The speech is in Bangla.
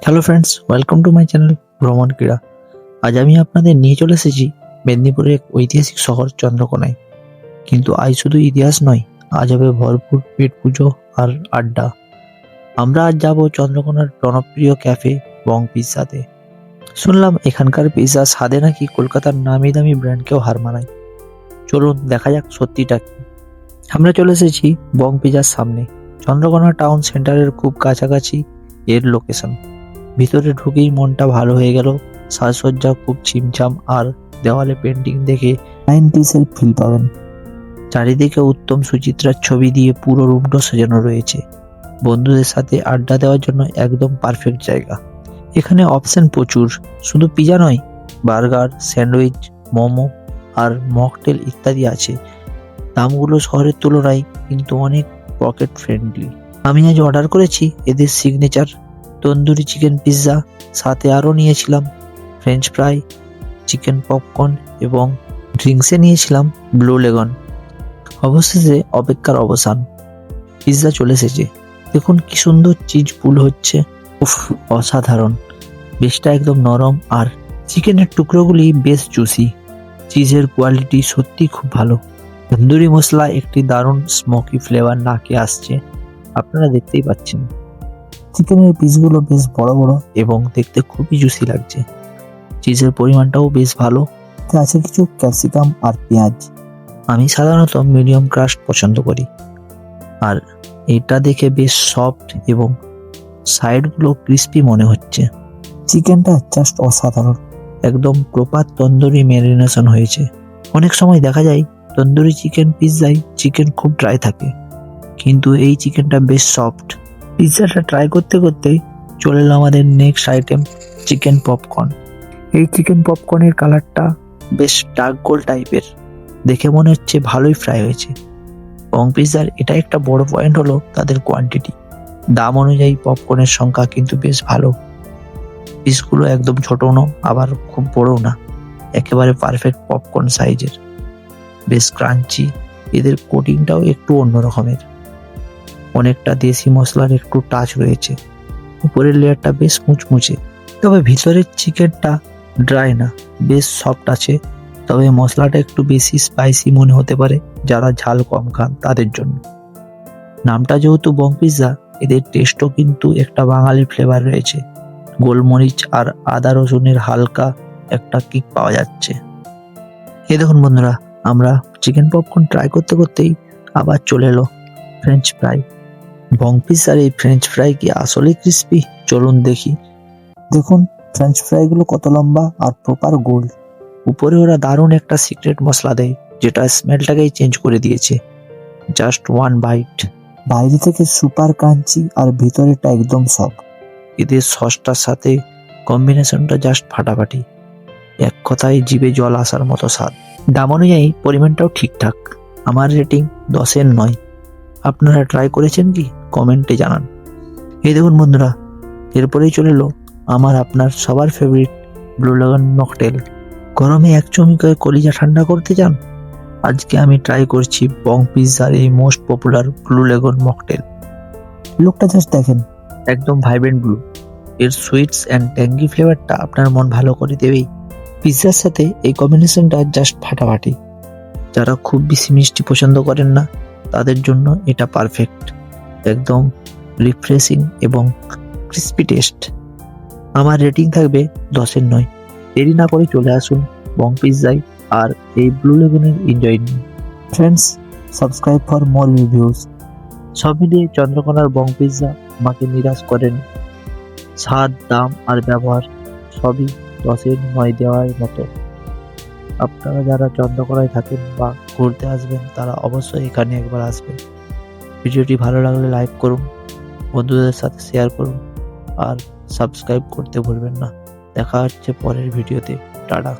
Hello friends, welcome to my channel ভ্রমণ ক্রীড়া। আজ আমি আপনাদের নিয়ে চলে এসেছি মেদিনীপুরের এক ঐতিহাসিক শহর চন্দ্রকোনায়। কিন্তু আজ শুধু ইতিহাস নয়, আজ হবে ভরপুর পেট পুজো আর আড্ডা। আমরা আজ যাব চন্দ্রকোনার জনপ্রিয় ক্যাফে বং পিৎজাতে। শুনলাম এখানকার পিৎজা স্বাদে নাকি কলকাতার নামি দামি ব্র্যান্ডকেও হার মানায়। চলুন দেখা যাক সত্যিটা কি। আমরা চলে এসেছি বং পিৎজার সামনে। চন্দ্রকোনা টাউন সেন্টারের খুব কাছাকাছি এর লোকেশন। ভিতরে ঢুকেই মনটা ভালো হয়ে গেল। সাজসজ্জা খুব ছিমছাম, আর দেওয়ালে পেন্টিং দেখে 90s-এর ফিল পাবেন। চারিদিকে উত্তম সুচিত্রার ছবি দিয়ে পুরো রুমটা সাজানো রয়েছে। বন্ধুদের সাথে আড্ডা দেওয়ার জন্য একদম পারফেক্ট জায়গা। এখানে অপশন প্রচুর, শুধু পিজা নয়, বার্গার, স্যান্ডউইচ, মোমো আর মকটেল ইত্যাদি আছে। দামগুলো শহরের তুলনায় কিন্তু অনেক পকেট ফ্রেন্ডলি। আমি আজ অর্ডার করেছি এদের সিগনেচার তন্দুরি চিকেন পিৎজা, সাথে আরও নিয়েছিলাম ফ্রেঞ্চ ফ্রাই, চিকেন পপকর্ন এবং ড্রিঙ্কসে নিয়েছিলাম ব্লু লেগন। অবশেষে অপেক্ষার অবসান, পিৎজা চলে এসেছে। দেখুন কি সুন্দর চিজ পুল হচ্ছে, উফ অসাধারণ। বেশটা একদম নরম আর চিকেনের টুকরোগুলি বেশ জুসি। চিজের কোয়ালিটি সত্যি খুব ভালো। তন্দুরি মশলা একটি দারুণ স্মোকি ফ্লেভার নাকে আসছে, আপনারা দেখতেই পাচ্ছেন। চিকেনের পিসগুলো বেশ বড় বড় এবং দেখতে খুবই জুসি লাগছে। চিজের পরিমাণটাও বেশ ভালো, আছে কিছু ক্যাপসিকাম আর পেঁয়াজ। আমি সাধারণত মিডিয়াম ক্রাস্ট পছন্দ করি, আর এটা দেখে বেশ সফট এবং সাইডগুলো ক্রিস্পি মনে হচ্ছে। চিকেনটা জাস্ট অসাধারণ, একদম প্রপার তন্দুরি ম্যারিনেশন হয়েছে। অনেক সময় দেখা যায় তন্দুরি চিকেন পিৎজায় চিকেন খুব ড্রাই থাকে, কিন্তু এই চিকেনটা বেশ সফট। পিৎজাটা ট্রাই করতে করতেই চলে এলো আমাদের নেক্সট আইটেম, চিকেন পপকর্ন। এই চিকেন পপকর্নের কালারটা বেশ ডার্ক গোল্ড টাইপের, দেখে মনে হচ্ছে ভালোই ফ্রাই হয়েছে। বং পিৎজার এটা একটা বড় পয়েন্ট হলো তাদের কোয়ান্টিটি। দাম অনুযায়ী পপকর্নের সংখ্যা কিন্তু বেশ ভালো। পিসগুলো একদম ছোটও না, আবার খুব বড়ও না, একেবারে পারফেক্ট পপকর্ন সাইজের। বেশ ক্রাঞ্চি, এদের কোটিংটাও একটু অন্য রকমের। অনেকটা দেশি মশলার একটু টাচ রয়েছে। উপরের লেয়ারটা বেশ মুচমুচে, তবে ভিতরের চিকেনটা ড্রাই না, বেশ সফট আছে। তবে মশলাটা একটু বেশি স্পাইসি মনে হতে পারে যারা ঝাল কম খান তাদের জন্য। নামটা যেহেতু বং পিৎজা, এদের টেস্টও কিন্তু একটা বাঙালি ফ্লেভার রয়েছে। গোলমরিচ আর আদা রসুনের হালকা একটা কিক পাওয়া যাচ্ছে। এই দেখুন বন্ধুরা, আমরা চিকেন পপকর্ন ট্রাই করতে করতেই আবার চলে এলো ফ্রেঞ্চ ফ্রাই। বং পিৎজার এই ফ্রেঞ্চ ফ্রাই কি আসলেই ক্রিস্পি? চলুন দেখি। দেখুন ফ্রেঞ্চ ফ্রাইগুলো কত লম্বা আর প্রপার গোল। উপরে ওরা দারুণ একটা সিক্রেট মশলা দেয়, যেটা স্মেলটাকেই চেঞ্জ করে দিয়েছে। জাস্ট ওয়ান বাইট, বাইরে থেকে সুপার ক্রাঞ্চি আর ভিতরেটা একদম সফট। এদের সসটার সাথে কম্বিনেশনটা জাস্ট ফাটাফাটি, এক কথায় জিভে জল আসার মতো স্বাদ। দাম অনুযায়ী পরিমাণটাও ঠিকঠাক। আমার রেটিং 10-এর 9। আপনারা ট্রাই করেছেন কি? কমেন্টে জানান। এই দেখুন বন্ধুরা, এরপরেই চলে এলো আমার আপনার সবার ফেভারিট ব্লু লেগন মকটেল। গরমে এক চুমুকে কলিজা ঠান্ডা করতে চান? আজকে আমি ট্রাই করছি বং পিৎজার এই মোস্ট পপুলার ব্লু লেগন মকটেল। লুকটা জাস্ট দেখেন, একদম ভাইব্রেন্ট ব্লু। এর সুইটস অ্যান্ড ট্যাঙ্গি ফ্লেভারটা আপনার মন ভালো করে দেবেই। পিৎজার সাথে এই কম্বিনেশনটা জাস্ট ফাটাফাটি। যারা খুব বেশি মিষ্টি পছন্দ করেন না, তাদের জন্য এটা পারফেক্ট। একদম রিফ্রেশিং এবং ক্রিস্পি টেস্ট। আমার রেটিং থাকবে 10-এর 9। দেরি না করে চলে আসুন বং পিৎজায় আর এই ব্লু লেগুনের এনজয় নিন। Friends, subscribe for more reviews. সব মিলিয়ে চন্দ্রকোনার বং পিৎজা আমাকে নিরাশ করেন। স্বাদ, দাম আর ব্যবহার সবই 10-এর 9 দেওয়ার মতো। আপনারা যারা চন্দ্রকোনায় থাকেন বা ঘুরতে আসবেন, তারা অবশ্যই এখানে একবার আসবেন। ভিডিওটি ভালো লাগলে লাইক করুন, বন্ধুদের সাথে শেয়ার করুন, আর সাবস্ক্রাইব করতে ভুলবেন না। দেখা হচ্ছে পরের ভিডিওতে। টাটা।